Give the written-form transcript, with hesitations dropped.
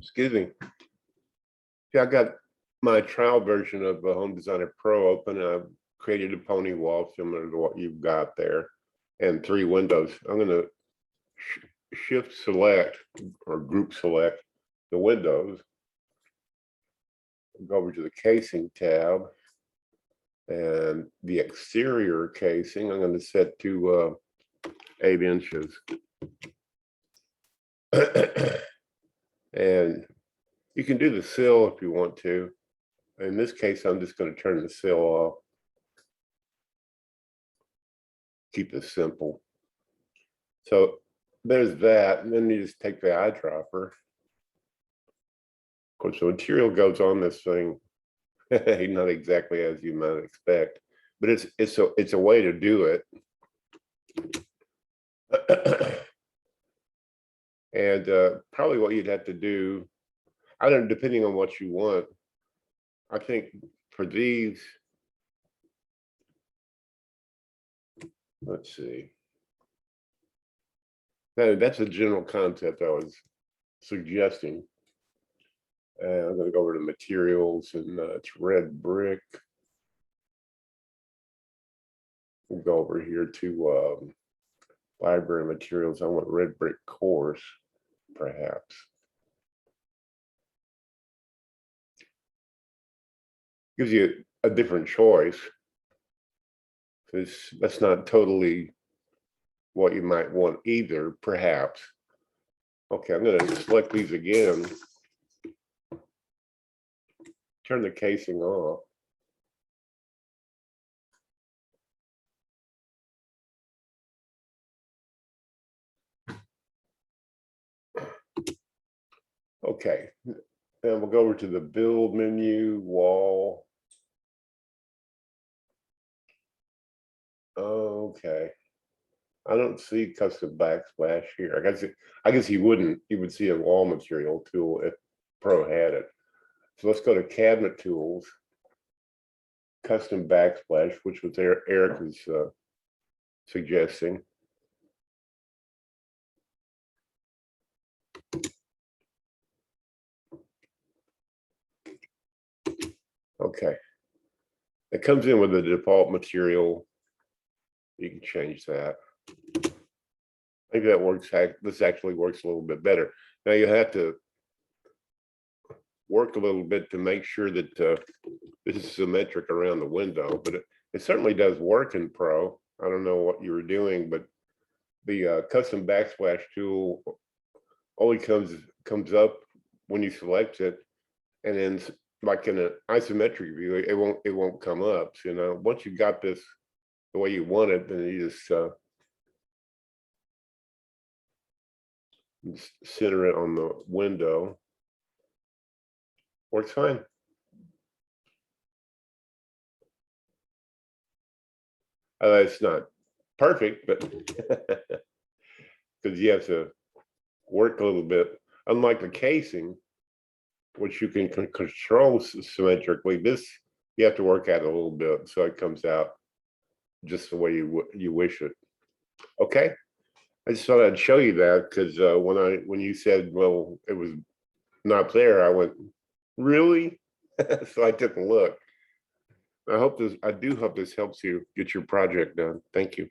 Excuse me. Yeah, I got my trial version of Home Designer Pro open. I've created a pony wall similar to what you've got there, and 3 windows. I'm going to shift select or group select the windows. Go over to the casing tab, and the exterior casing I'm going to set to 8 inches. And you can do the sill if you want to. In this case, I'm just going to turn the sill off. Keep it simple. So there's that, and then you just take the eyedropper. Of course, the material goes on this thing not exactly as you might expect, but it's a way to do it. And probably what you'd have to do, I don't know, depending on what you want. I think for these, let's see. That's a general concept I was suggesting. I'm going to go over to materials, and it's red brick. We'll go over here to library materials. I want red brick course, perhaps. Gives you a different choice, because that's not totally what you might want either, perhaps. Okay, I'm going to select these again. Turn the casing off. Okay, then we'll go over to the build menu, wall. Okay, I don't see custom backsplash here. I guess you wouldn't. You would see a wall material tool if Pro had it. So let's go to cabinet tools, custom backsplash, which was Eric was suggesting. Okay, it comes in with the default material. You can change that. Maybe that works. This actually works a little bit better. Now you have to work a little bit to make sure that this is symmetric around the window, but it certainly does work in Pro. I don't know what you were doing, but the custom backsplash tool only comes up when you select it, and then like in an isometric view, it won't come up. So, you know, once you got this the way you want it, then you just center it on the window. Works fine. It's not perfect, but because you have to work a little bit. Unlike the casing, which you can control symmetrically, this you have to work at a little bit so it comes out just the way you wish it. Okay, I just thought I'd show you that because when you said, well, it was not there, I went, really? So I took a look. I do hope this helps you get your project done. Thank you.